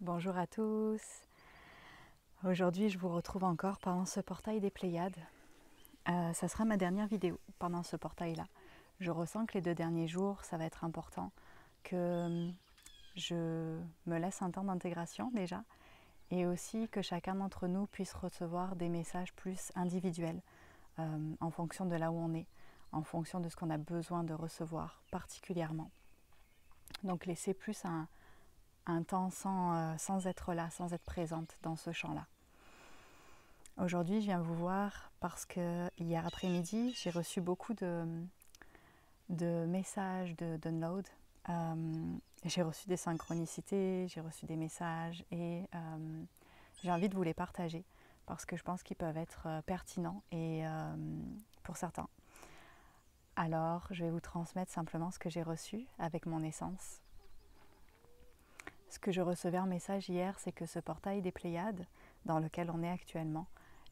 Bonjour à tous. Aujourd'hui, je vous retrouve encore pendant ce portail des Pléiades. Ça sera ma dernière vidéo pendant ce portail-là. Je ressens que les 2 derniers jours, ça va être important que je me laisse un temps d'intégration déjà et aussi que chacun d'entre nous puisse recevoir des messages plus individuels en fonction de là où on est, en fonction de ce qu'on a besoin de recevoir particulièrement. Donc laisser plus un temps sans être là, sans être présente dans ce champ-là. Aujourd'hui, je viens vous voir parce que hier après-midi, j'ai reçu beaucoup de messages, de downloads. J'ai reçu des synchronicités, j'ai reçu des messages et j'ai envie de vous les partager parce que je pense qu'ils peuvent être pertinents et pour certains. Alors, je vais vous transmettre simplement ce que j'ai reçu avec mon essence. Ce que je recevais en message hier, c'est que ce portail des Pléiades, dans lequel on est actuellement,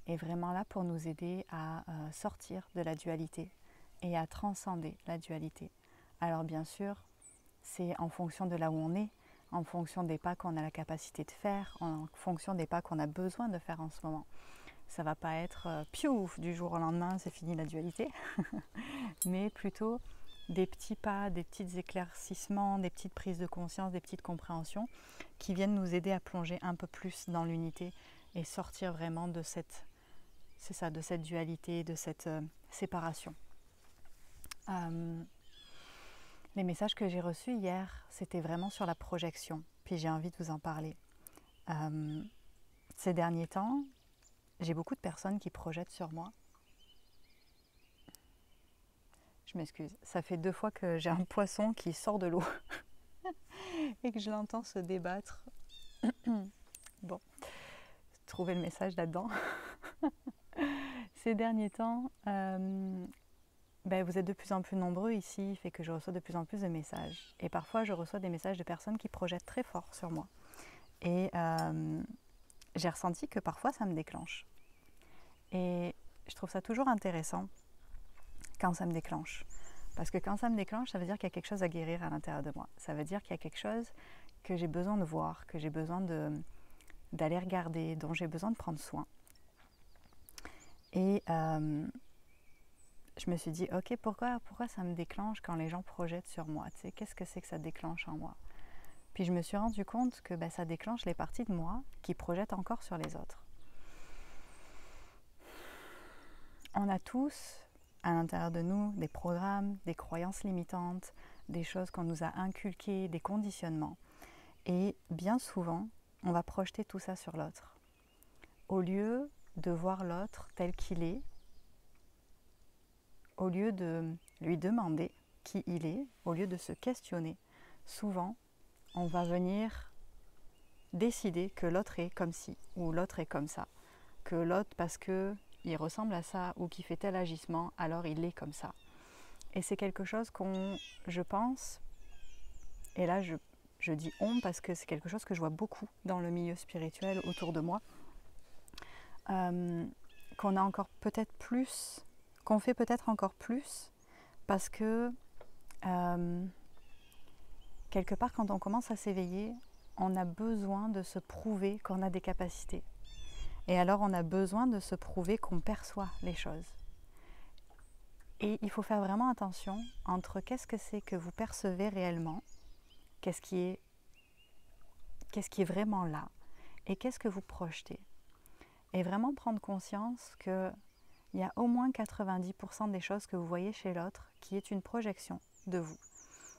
est vraiment là pour nous aider à sortir de la dualité et à transcender la dualité. Alors bien sûr, c'est en fonction de là où on est, en fonction des pas qu'on a la capacité de faire, en fonction des pas qu'on a besoin de faire en ce moment. Ça ne va pas être piouf du jour au lendemain, c'est fini la dualité, mais plutôt des petits pas, des petits éclaircissements, des petites prises de conscience, des petites compréhensions qui viennent nous aider à plonger un peu plus dans l'unité et sortir vraiment de cette dualité, de cette séparation. Les messages que j'ai reçus hier, c'était vraiment sur la projection, puis j'ai envie de vous en parler. Ces derniers temps, j'ai beaucoup de personnes qui projettent sur moi. Je m'excuse, ça fait 2 fois que j'ai un poisson qui sort de l'eau et que je l'entends se débattre. Bon, trouvez le message là-dedans. Ces derniers temps, vous êtes de plus en plus nombreux ici, fait que je reçois de plus en plus de messages. Et parfois, je reçois des messages de personnes qui projettent très fort sur moi. Et j'ai ressenti que parfois, ça me déclenche. Et je trouve ça toujours intéressant quand ça me déclenche. Parce que quand ça me déclenche, ça veut dire qu'il y a quelque chose à guérir à l'intérieur de moi. Ça veut dire qu'il y a quelque chose que j'ai besoin de voir, que j'ai besoin d'aller regarder, dont j'ai besoin de prendre soin. Et je me suis dit, ok, pourquoi ça me déclenche quand les gens projettent sur moi, tu sais, qu'est-ce que c'est que ça déclenche en moi? Puis je me suis rendu compte que ça déclenche les parties de moi qui projettent encore sur les autres. On a tous, à l'intérieur de nous, des programmes, des croyances limitantes, des choses qu'on nous a inculquées, des conditionnements. Et bien souvent, on va projeter tout ça sur l'autre. Au lieu de voir l'autre tel qu'il est, au lieu de lui demander qui il est, au lieu de se questionner, souvent, on va venir décider que l'autre est comme ci ou l'autre est comme ça. Que l'autre, parce qu'il ressemble à ça ou qu'il fait tel agissement, alors il est comme ça. Et c'est quelque chose je pense, et là je dis on parce que c'est quelque chose que je vois beaucoup dans le milieu spirituel autour de moi, qu'on a encore peut-être plus, qu'on fait peut-être encore plus, parce que quelque part quand on commence à s'éveiller, on a besoin de se prouver qu'on a des capacités. Et alors on a besoin de se prouver qu'on perçoit les choses. Et il faut faire vraiment attention entre qu'est-ce que c'est que vous percevez réellement, qu'est-ce qui est vraiment là, et qu'est-ce que vous projetez. Et vraiment prendre conscience qu'il y a au moins 90% des choses que vous voyez chez l'autre qui est une projection de vous.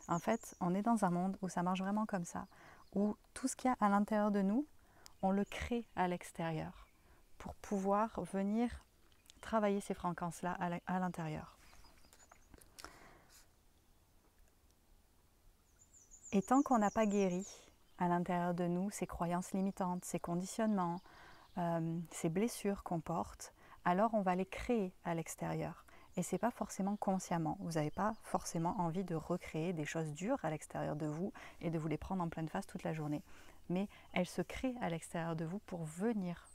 En fait, on est dans un monde où ça marche vraiment comme ça, où tout ce qu'il y a à l'intérieur de nous, on le crée à l'extérieur pour pouvoir venir travailler ces fréquences-là à l'intérieur. Et tant qu'on n'a pas guéri à l'intérieur de nous ces croyances limitantes, ces conditionnements, ces blessures qu'on porte, alors on va les créer à l'extérieur. Et ce n'est pas forcément consciemment. Vous n'avez pas forcément envie de recréer des choses dures à l'extérieur de vous et de vous les prendre en pleine face toute la journée. Mais elles se créent à l'extérieur de vous pour venir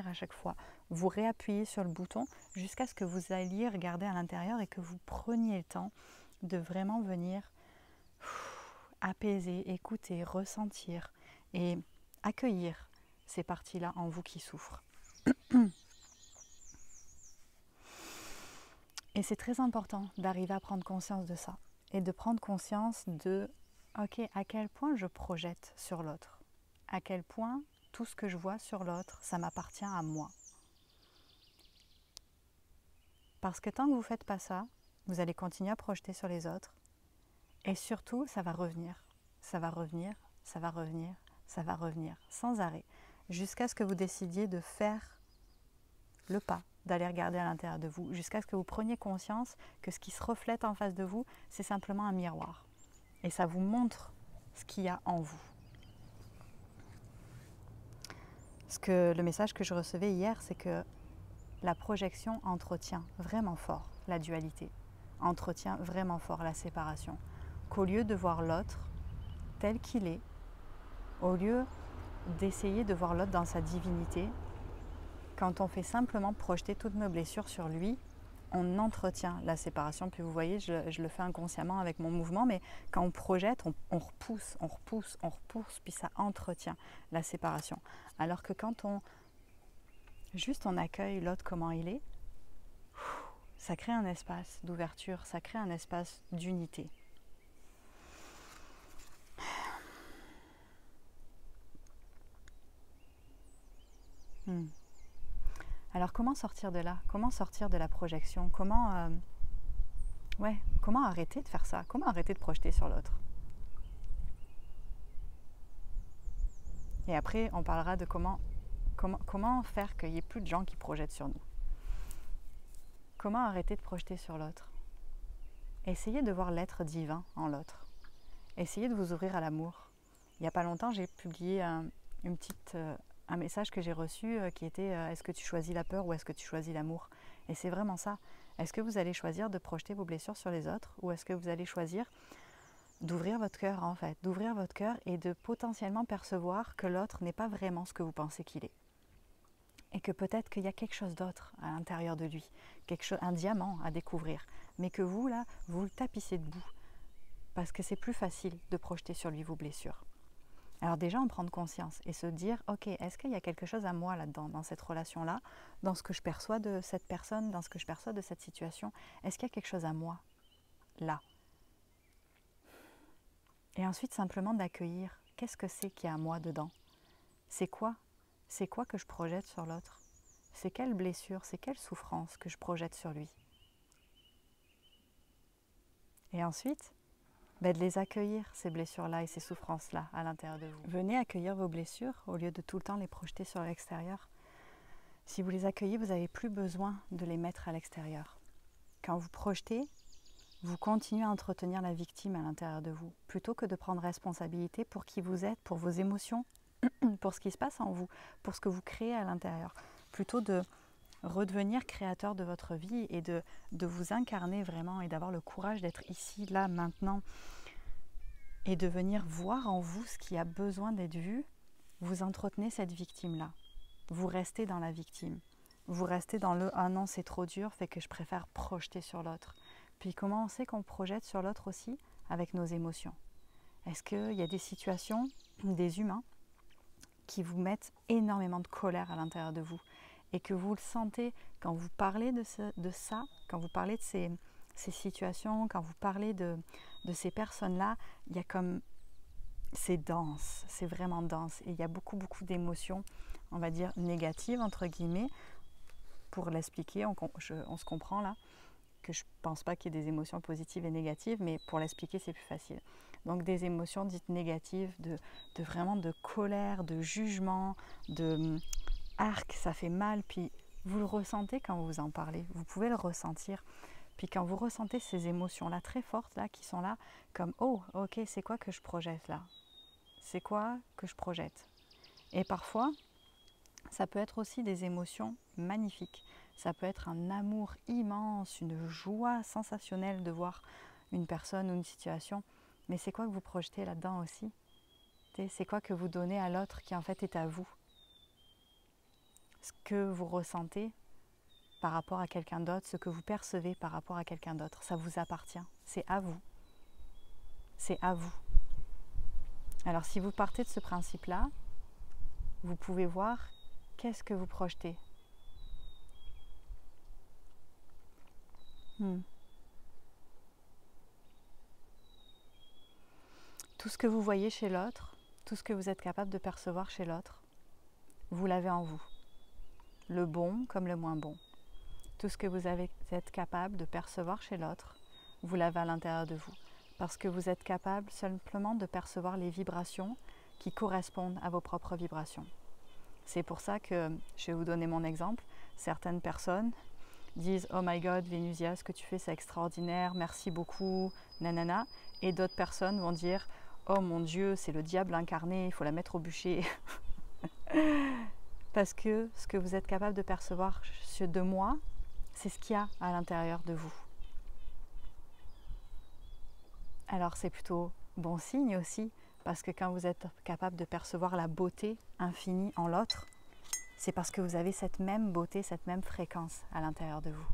à chaque fois, vous réappuyer sur le bouton jusqu'à ce que vous alliez regarder à l'intérieur et que vous preniez le temps de vraiment venir apaiser, écouter, ressentir et accueillir ces parties-là en vous qui souffrent. Et c'est très important d'arriver à prendre conscience de ça et de prendre conscience de ok, à quel point je projette sur l'autre, à quel point tout ce que je vois sur l'autre, ça m'appartient à moi. Parce que tant que vous ne faites pas ça, vous allez continuer à projeter sur les autres et surtout, ça va revenir, ça va revenir, ça va revenir, ça va revenir sans arrêt jusqu'à ce que vous décidiez de faire le pas, d'aller regarder à l'intérieur de vous, jusqu'à ce que vous preniez conscience que ce qui se reflète en face de vous, c'est simplement un miroir. Et ça vous montre ce qu'il y a en vous. Le message que je recevais hier, c'est que la projection entretient vraiment fort la dualité, entretient vraiment fort la séparation. Qu'au lieu de voir l'autre tel qu'il est, au lieu d'essayer de voir l'autre dans sa divinité, quand on fait simplement projeter toutes nos blessures sur lui, on entretient la séparation. Puis vous voyez, je le fais inconsciemment avec mon mouvement, mais quand on projette, on repousse, on repousse, on repousse, puis ça entretient la séparation. Alors que quand on accueille l'autre comment il est, ça crée un espace d'ouverture, ça crée un espace d'unité. Alors comment sortir de là? Comment sortir de la projection? Comment arrêter de faire ça? Comment arrêter de projeter sur l'autre? Et après, on parlera de comment faire qu'il n'y ait plus de gens qui projettent sur nous. Comment arrêter de projeter sur l'autre? Essayez de voir l'être divin en l'autre. Essayez de vous ouvrir à l'amour. Il n'y a pas longtemps, j'ai publié un message que j'ai reçu qui était est-ce que tu choisis la peur ou est-ce que tu choisis l'amour? Et c'est vraiment ça. Est-ce que vous allez choisir de projeter vos blessures sur les autres ou est-ce que vous allez choisir d'ouvrir votre cœur en fait, d'ouvrir votre cœur et de potentiellement percevoir que l'autre n'est pas vraiment ce que vous pensez qu'il est. Et que peut-être qu'il y a quelque chose d'autre à l'intérieur de lui, un diamant à découvrir, mais que vous là, vous le tapissez debout parce que c'est plus facile de projeter sur lui vos blessures. Alors déjà en prendre conscience et se dire ok, est-ce qu'il y a quelque chose à moi là-dedans, dans cette relation-là, dans ce que je perçois de cette personne, dans ce que je perçois de cette situation, est-ce qu'il y a quelque chose à moi là? Et ensuite simplement d'accueillir qu'est-ce que c'est qu'il y a à moi dedans? C'est quoi que je projette sur l'autre? C'est quelle blessure, c'est quelle souffrance que je projette sur lui? Et ensuite, de les accueillir, ces blessures-là et ces souffrances-là à l'intérieur de vous. Venez accueillir vos blessures au lieu de tout le temps les projeter sur l'extérieur. Si vous les accueillez, vous n'avez plus besoin de les mettre à l'extérieur. Quand vous projetez, vous continuez à entretenir la victime à l'intérieur de vous, plutôt que de prendre responsabilité pour qui vous êtes, pour vos émotions, pour ce qui se passe en vous, pour ce que vous créez à l'intérieur. Plutôt de redevenir créateur de votre vie et de vous incarner vraiment et d'avoir le courage d'être ici, là, maintenant et de venir voir en vous ce qui a besoin d'être vu, vous entretenez cette victime-là. Vous restez dans la victime. Vous restez dans le « ah non, c'est trop dur, fait que je préfère projeter sur l'autre ». Puis comment on sait qu'on projette sur l'autre aussi? Avec nos émotions. Est-ce qu'il y a des situations, des humains, qui vous mettent énormément de colère à l'intérieur de vous et que vous le sentez quand vous parlez de ça, quand vous parlez de ces situations, quand vous parlez de ces personnes-là, il y a comme... c'est dense, c'est vraiment dense. Et il y a beaucoup d'émotions, on va dire négatives, entre guillemets. Pour l'expliquer, on se comprend là, que je ne pense pas qu'il y ait des émotions positives et négatives, mais pour l'expliquer, c'est plus facile. Donc des émotions dites négatives, vraiment de colère, de jugement, de arc, ça fait mal, puis vous le ressentez quand vous en parlez, vous pouvez le ressentir. Puis quand vous ressentez ces émotions-là très fortes, là, qui sont là, comme « oh, ok, c'est quoi que je projette là? C'est quoi que je projette ?» Et parfois, ça peut être aussi des émotions magnifiques. Ça peut être un amour immense, une joie sensationnelle de voir une personne ou une situation. Mais c'est quoi que vous projetez là-dedans aussi? C'est quoi que vous donnez à l'autre qui en fait est à vous? Ce que vous ressentez par rapport à quelqu'un d'autre, ce que vous percevez par rapport à quelqu'un d'autre, ça vous appartient. C'est à vous. C'est à vous. Alors si vous partez de ce principe-là, vous pouvez voir qu'est-ce que vous projetez. Tout ce que vous voyez chez l'autre, tout ce que vous êtes capable de percevoir chez l'autre, vous l'avez en vous. Le bon comme le moins bon. Tout ce que vous êtes capable de percevoir chez l'autre, vous l'avez à l'intérieur de vous. Parce que vous êtes capable simplement de percevoir les vibrations qui correspondent à vos propres vibrations. C'est pour ça que, je vais vous donner mon exemple, certaines personnes disent « Oh my God, Vénusia, ce que tu fais c'est extraordinaire, merci beaucoup, nanana ». Et d'autres personnes vont dire « Oh mon Dieu, c'est le diable incarné, il faut la mettre au bûcher ». Parce que ce que vous êtes capable de percevoir de moi, c'est ce qu'il y a à l'intérieur de vous. Alors c'est plutôt bon signe aussi, parce que quand vous êtes capable de percevoir la beauté infinie en l'autre, c'est parce que vous avez cette même beauté, cette même fréquence à l'intérieur de vous.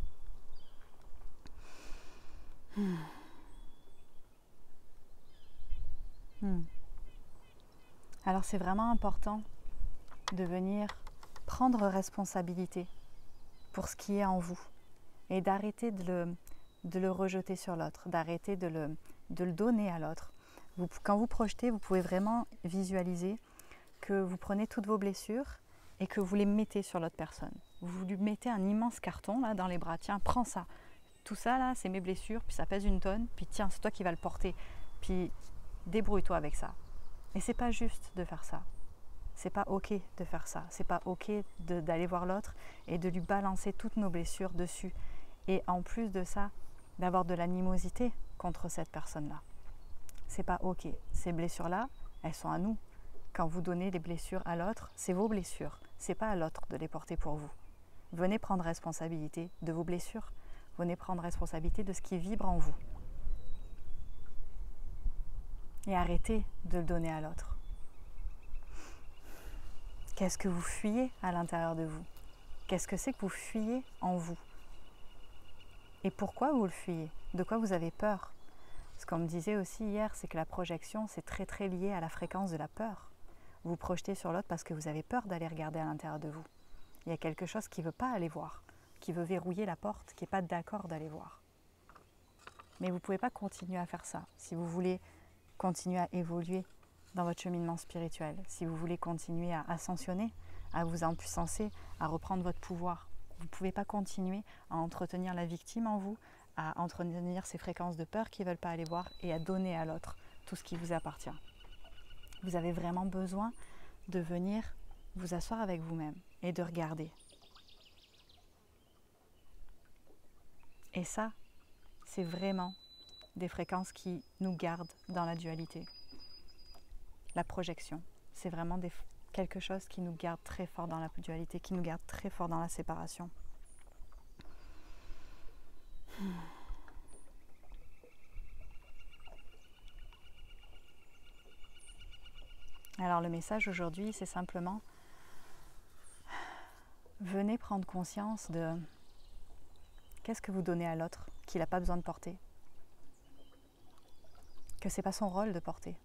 Alors c'est vraiment important de venir prendre responsabilité pour ce qui est en vous et d'arrêter de le rejeter sur l'autre, d'arrêter de le donner à l'autre. Quand vous projetez, vous pouvez vraiment visualiser que vous prenez toutes vos blessures et que vous les mettez sur l'autre personne. Vous lui mettez un immense carton là dans les bras. Tiens, prends ça. Tout ça là, c'est mes blessures, puis ça pèse une tonne, puis tiens, c'est toi qui vas le porter. Puis débrouille-toi avec ça. Et c'est pas juste de faire ça. C'est pas ok de faire ça. C'est pas ok d'aller voir l'autre et de lui balancer toutes nos blessures dessus. Et en plus de ça, d'avoir de l'animosité contre cette personne-là. C'est pas ok. Ces blessures-là, elles sont à nous. Quand vous donnez des blessures à l'autre, c'est vos blessures. C'est pas à l'autre de les porter pour vous. Venez prendre responsabilité de vos blessures. Venez prendre responsabilité de ce qui vibre en vous. Et arrêtez de le donner à l'autre. Qu'est-ce que vous fuyez à l'intérieur de vous? Qu'est-ce que c'est que vous fuyez en vous? Et pourquoi vous le fuyez? De quoi vous avez peur? Ce qu'on me disait aussi hier, c'est que la projection, c'est très très lié à la fréquence de la peur. Vous projetez sur l'autre parce que vous avez peur d'aller regarder à l'intérieur de vous. Il y a quelque chose qui ne veut pas aller voir, qui veut verrouiller la porte, qui n'est pas d'accord d'aller voir. Mais vous ne pouvez pas continuer à faire ça. Si vous voulez continuer à évoluer dans votre cheminement spirituel, si vous voulez continuer à ascensionner, à vous empuissancer, à reprendre votre pouvoir, vous ne pouvez pas continuer à entretenir la victime en vous, à entretenir ces fréquences de peur qui ne veulent pas aller voir et à donner à l'autre tout ce qui vous appartient. Vous avez vraiment besoin de venir vous asseoir avec vous-même et de regarder. Et ça, c'est vraiment des fréquences qui nous gardent dans la dualité. La projection, c'est vraiment quelque chose qui nous garde très fort dans la dualité, qui nous garde très fort dans la séparation. Alors le message aujourd'hui, c'est simplement venez prendre conscience de qu'est-ce que vous donnez à l'autre qu'il n'a pas besoin de porter, que ce n'est pas son rôle de porter,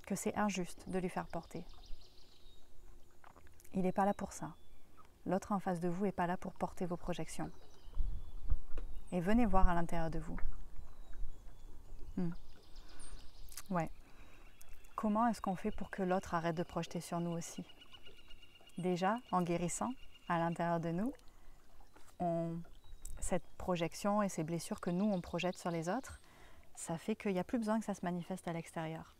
que c'est injuste de lui faire porter. Il n'est pas là pour ça. L'autre en face de vous n'est pas là pour porter vos projections. Et venez voir à l'intérieur de vous. Ouais. Comment est-ce qu'on fait pour que l'autre arrête de projeter sur nous aussi? Déjà, en guérissant à l'intérieur de nous, cette projection et ces blessures que nous, on projette sur les autres, ça fait qu'il n'y a plus besoin que ça se manifeste à l'extérieur.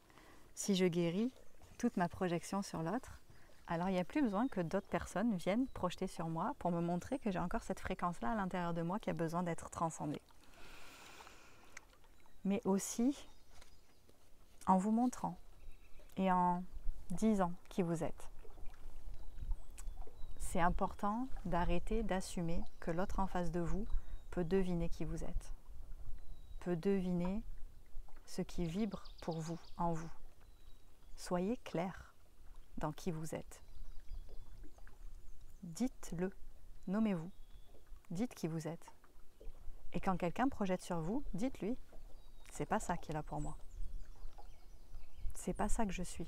Si je guéris toute ma projection sur l'autre, alors il n'y a plus besoin que d'autres personnes viennent projeter sur moi pour me montrer que j'ai encore cette fréquence-là à l'intérieur de moi qui a besoin d'être transcendée. Mais aussi en vous montrant et en disant qui vous êtes. C'est important d'arrêter d'assumer que l'autre en face de vous peut deviner qui vous êtes, peut deviner ce qui vibre pour vous, en vous. Soyez clair dans qui vous êtes. Dites-le, nommez-vous, dites qui vous êtes. Et quand quelqu'un projette sur vous, dites-lui, c'est pas ça qui est là pour moi. C'est pas ça que je suis.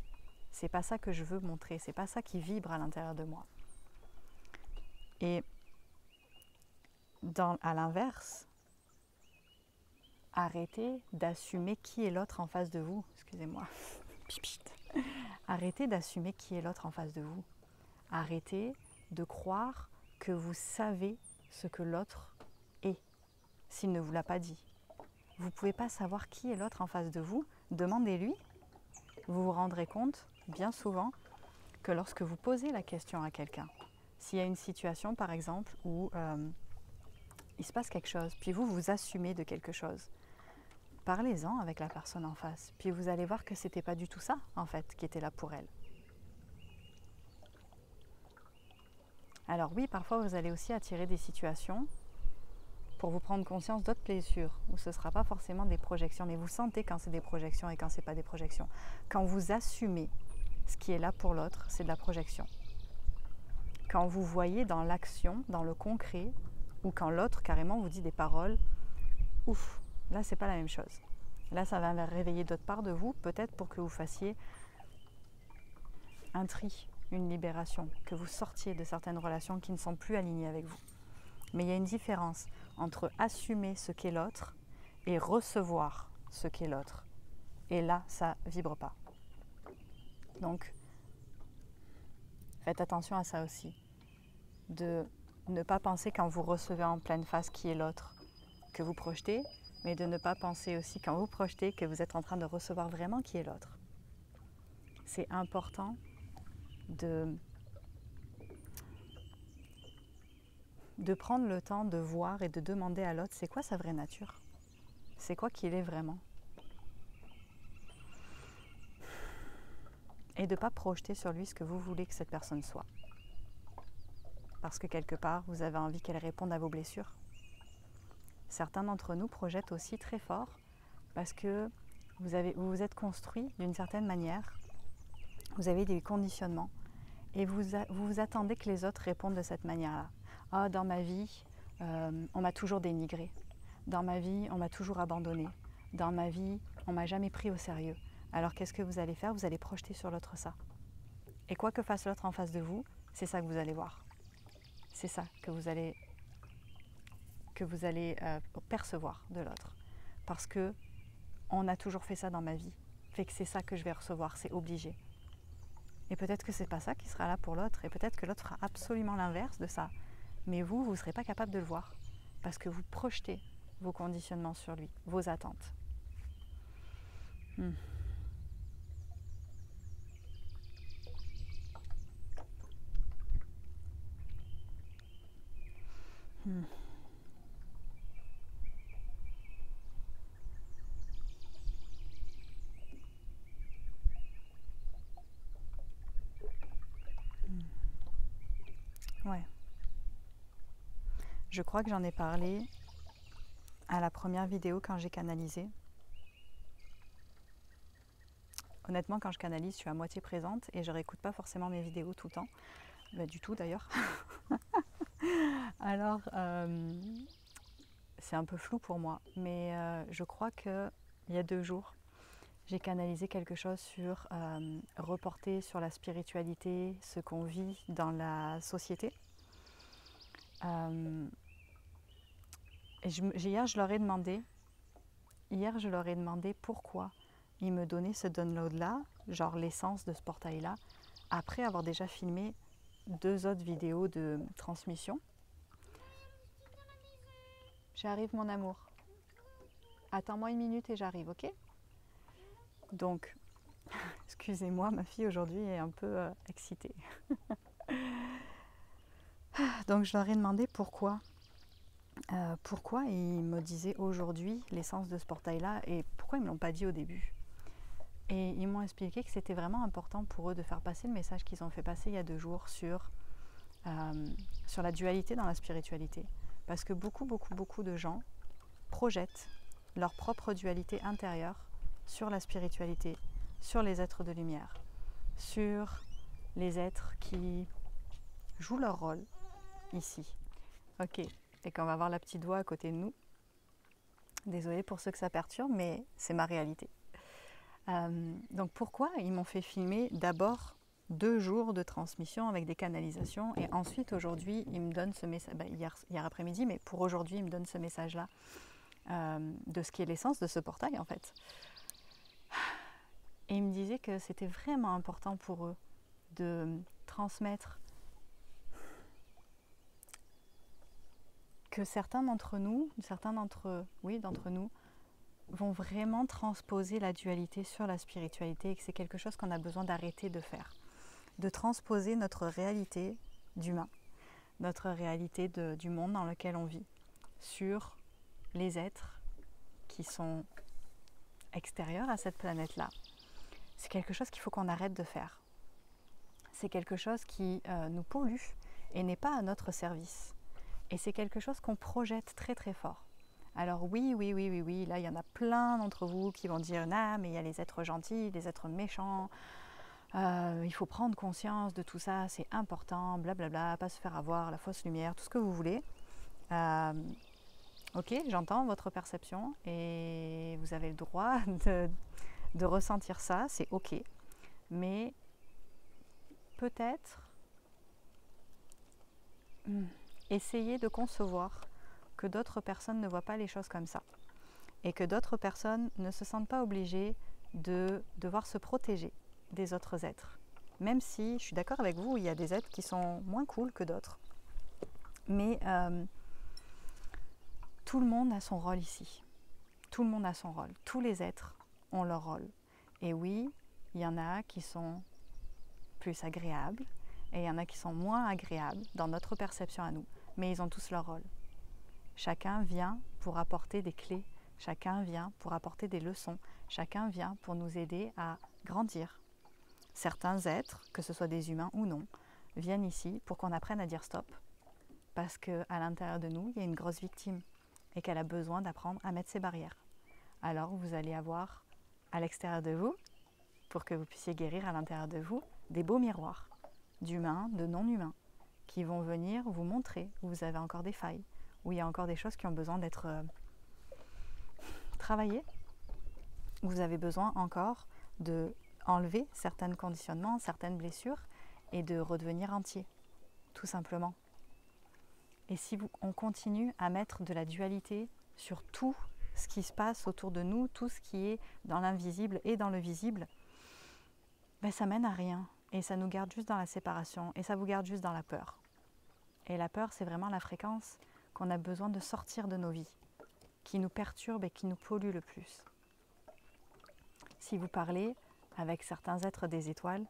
C'est pas ça que je veux montrer, c'est pas ça qui vibre à l'intérieur de moi. Et à l'inverse, arrêtez d'assumer qui est l'autre en face de vous. Excusez-moi. Arrêtez d'assumer qui est l'autre en face de vous. Arrêtez de croire que vous savez ce que l'autre est, s'il ne vous l'a pas dit. Vous ne pouvez pas savoir qui est l'autre en face de vous. Demandez-lui. Vous vous rendrez compte, bien souvent, que lorsque vous posez la question à quelqu'un, s'il y a une situation, par exemple, où il se passe quelque chose, puis vous, vous assumez de quelque chose, parlez-en avec la personne en face. Puis vous allez voir que ce n'était pas du tout ça, en fait, qui était là pour elle. Alors oui, parfois, vous allez aussi attirer des situations pour vous prendre conscience d'autres blessures, où ce ne sera pas forcément des projections, mais vous sentez quand c'est des projections et quand ce n'est pas des projections. Quand vous assumez ce qui est là pour l'autre, c'est de la projection. Quand vous voyez dans l'action, dans le concret, ou quand l'autre carrément vous dit des paroles, ouf, là c'est pas la même chose. Là ça va réveiller d'autres parts de vous, peut-être pour que vous fassiez un tri, une libération, que vous sortiez de certaines relations qui ne sont plus alignées avec vous. Mais il y a une différence entre assumer ce qu'est l'autre et recevoir ce qu'est l'autre. Et là, ça ne vibre pas. Donc, faites attention à ça aussi. De ne pas penser quand vous recevez en pleine face qui est l'autre que vous projetez, mais de ne pas penser aussi quand vous projetez que vous êtes en train de recevoir vraiment qui est l'autre. C'est important de prendre le temps de voir et de demander à l'autre c'est quoi sa vraie nature, c'est quoi qu'il est vraiment. Et de ne pas projeter sur lui ce que vous voulez que cette personne soit. Parce que quelque part, vous avez envie qu'elle réponde à vos blessures. Certains d'entre nous projettent aussi très fort parce que vous vous êtes construit d'une certaine manière, vous avez des conditionnements et vous attendez que les autres répondent de cette manière-là. Ah, dans ma vie, on m'a toujours dénigré. Dans ma vie, on m'a toujours abandonné. Dans ma vie, on m'a jamais pris au sérieux. Alors qu'est-ce que vous allez faire? Vous allez projeter sur l'autre ça. Et quoi que fasse l'autre en face de vous, c'est ça que vous allez voir. C'est ça que vous allez percevoir de l'autre. Parce que on a toujours fait ça dans ma vie. Fait que c'est ça que je vais recevoir, c'est obligé. Et peut-être que c'est pas ça qui sera là pour l'autre, et peut-être que l'autre fera absolument l'inverse de ça. Mais vous ne serez pas capable de le voir. Parce que vous projetez vos conditionnements sur lui, vos attentes. Ouais. Je crois que j'en ai parlé à la première vidéo quand j'ai canalisé. Honnêtement, quand je canalise, je suis à moitié présente et je réécoute pas forcément mes vidéos tout le temps. Du tout d'ailleurs. Alors, c'est un peu flou pour moi. Mais je crois qu'il y a 2 jours, j'ai canalisé quelque chose sur reporter sur la spiritualité, ce qu'on vit dans la société. Hier, je leur ai demandé pourquoi ils me donnaient ce download-là, genre l'essence de ce portail-là, après avoir déjà filmé 2 autres vidéos de transmission. J'arrive, mon amour. Attends-moi 1 minute et j'arrive, ok? Donc, excusez-moi, ma fille aujourd'hui est un peu excitée. Donc, je leur ai demandé pourquoi ils me disaient aujourd'hui l'essence de ce portail-là et pourquoi ils ne me l'ont pas dit au début. Et ils m'ont expliqué que c'était vraiment important pour eux de faire passer le message qu'ils ont fait passer il y a 2 jours sur la dualité dans la spiritualité. Parce que beaucoup de gens projettent leur propre dualité intérieure sur la spiritualité, sur les êtres de lumière, sur les êtres qui jouent leur rôle ici. Ok, et qu'on va voir la petite voix à côté de nous. Désolée pour ceux que ça perturbe, mais c'est ma réalité. Donc pourquoi ils m'ont fait filmer d'abord 2 jours de transmission avec des canalisations et ensuite aujourd'hui ils me donnent ce message, hier après-midi, mais pour aujourd'hui ils me donnent ce message-là de ce qui est l'essence de ce portail en fait. Et ils me disaient que c'était vraiment important pour eux de transmettre que certains d'entre nous, d'entre nous, vont vraiment transposer la dualité sur la spiritualité et que c'est quelque chose qu'on a besoin d'arrêter de faire. De transposer notre réalité d'humain, notre réalité du monde dans lequel on vit, sur les êtres qui sont extérieurs à cette planète-là. C'est quelque chose qu'il faut qu'on arrête de faire. C'est quelque chose qui nous pollue et n'est pas à notre service. Et c'est quelque chose qu'on projette très très fort. Alors oui, là il y en a plein d'entre vous qui vont dire « Non, mais il y a les êtres gentils, les êtres méchants, il faut prendre conscience de tout ça, c'est important, blablabla, pas se faire avoir, la fausse lumière, tout ce que vous voulez. » Ok, j'entends votre perception et vous avez le droit de ressentir ça, c'est ok. Mais peut-être essayez de concevoir que d'autres personnes ne voient pas les choses comme ça et que d'autres personnes ne se sentent pas obligées de devoir se protéger des autres êtres. Même si, je suis d'accord avec vous, il y a des êtres qui sont moins cool que d'autres. Mais tout le monde a son rôle ici. Tout le monde a son rôle. Tous les êtres ont leur rôle. Et oui, il y en a qui sont plus agréables et il y en a qui sont moins agréables dans notre perception à nous. Mais ils ont tous leur rôle. Chacun vient pour apporter des clés. Chacun vient pour apporter des leçons. Chacun vient pour nous aider à grandir. Certains êtres, que ce soit des humains ou non, viennent ici pour qu'on apprenne à dire stop. Parce qu'à l'intérieur de nous, il y a une grosse victime et qu'elle a besoin d'apprendre à mettre ses barrières. Alors vous allez avoir à l'extérieur de vous, pour que vous puissiez guérir à l'intérieur de vous, des beaux miroirs d'humains, de non-humains, qui vont venir vous montrer où vous avez encore des failles, où il y a encore des choses qui ont besoin d'être travaillées, où vous avez besoin encore de enlever certains conditionnements, certaines blessures et de redevenir entier, tout simplement. Et si on continue à mettre de la dualité sur tout ce qui se passe autour de nous, tout ce qui est dans l'invisible et dans le visible, ça mène à rien et ça nous garde juste dans la séparation et ça vous garde juste dans la peur. Et la peur, c'est vraiment la fréquence qu'on a besoin de sortir de nos vies, qui nous perturbe et qui nous pollue le plus. Si vous parlez avec certains êtres des étoiles,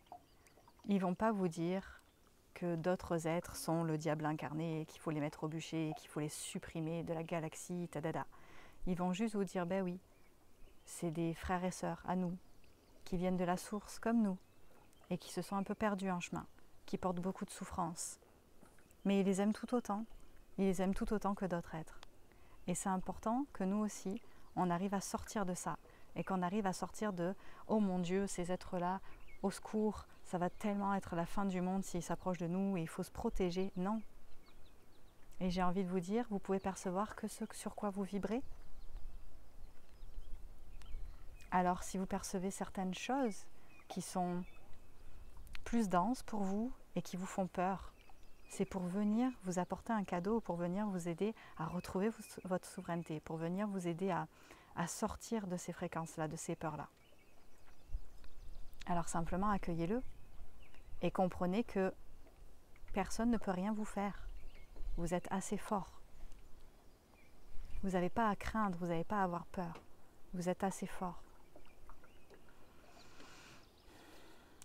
ils ne vont pas vous dire que d'autres êtres sont le diable incarné, qu'il faut les mettre au bûcher, qu'il faut les supprimer de la galaxie, tadada. Ils vont juste vous dire, ben oui, c'est des frères et sœurs à nous, qui viennent de la source comme nous, et qui se sont un peu perdus en chemin, qui portent beaucoup de souffrance. Mais ils les aiment tout autant, que d'autres êtres. Et c'est important que nous aussi, on arrive à sortir de ça, et qu'on arrive à sortir de « Oh mon Dieu, ces êtres-là, au secours, ça va tellement être la fin du monde s'ils s'approchent de nous et il faut se protéger. » Non. Et j'ai envie de vous dire, vous pouvez percevoir que ce sur quoi vous vibrez. Alors si vous percevez certaines choses qui sont plus denses pour vous et qui vous font peur, c'est pour venir vous apporter un cadeau, pour venir vous aider à retrouver votre souveraineté, pour venir vous aider à sortir de ces fréquences-là, de ces peurs-là. Alors simplement accueillez-le et comprenez que personne ne peut rien vous faire. Vous êtes assez fort. Vous n'avez pas à craindre, vous n'avez pas à avoir peur. Vous êtes assez fort.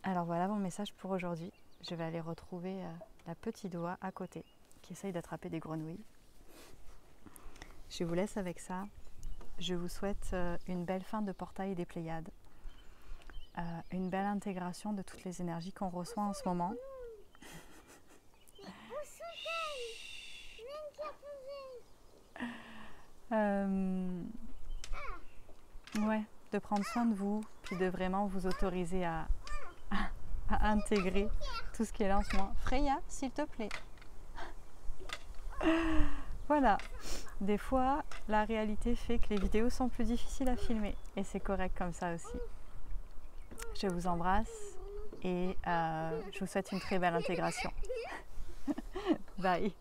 Alors voilà mon message pour aujourd'hui. Je vais aller retrouver la petite doigt à côté qui essaye d'attraper des grenouilles. Je vous laisse avec ça. Je vous souhaite une belle fin de portail des Pléiades. Une belle intégration de toutes les énergies qu'on reçoit en ce moment. Ouais, de prendre soin de vous, puis de vraiment vous autoriser à intégrer tout ce qui est là en ce moment. Freya, s'il te plaît. Voilà. Des fois, la réalité fait que les vidéos sont plus difficiles à filmer. Et c'est correct comme ça aussi. Je vous embrasse et je vous souhaite une très belle intégration. Bye.